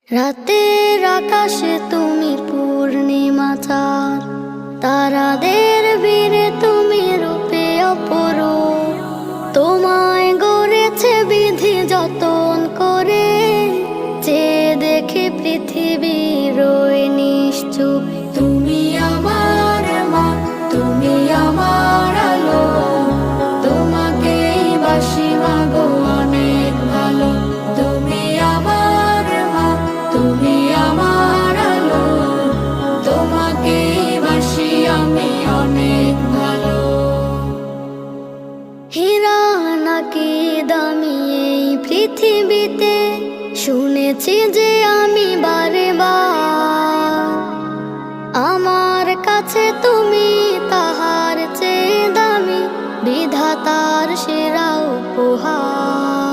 রাতের আকাশে তুমি পূর্ণিমা চাঁদ, তারাদের ভিড়ে তুমি রূপে অপরূপ। তোমায় গড়েছে বিধি যতন করে, যে দেখে পৃথিবী রয়ে নিশ্চুপ। তুমি আমার মা, তুমি আমার আলো, তোমাকেই বাসি মাগো অনেক ভালো। তুমি আমার মা, তুমি আমার আলো, তোমাকেই বাসি আমি অনেক ভালো। হীরা নাকি দামি এই পৃথিবীতে, শুনেছি যে আমি বারে বার। আমার কাছে তুমি তাহার চেয়ে দামি, বিধাতার সেরা উপহার।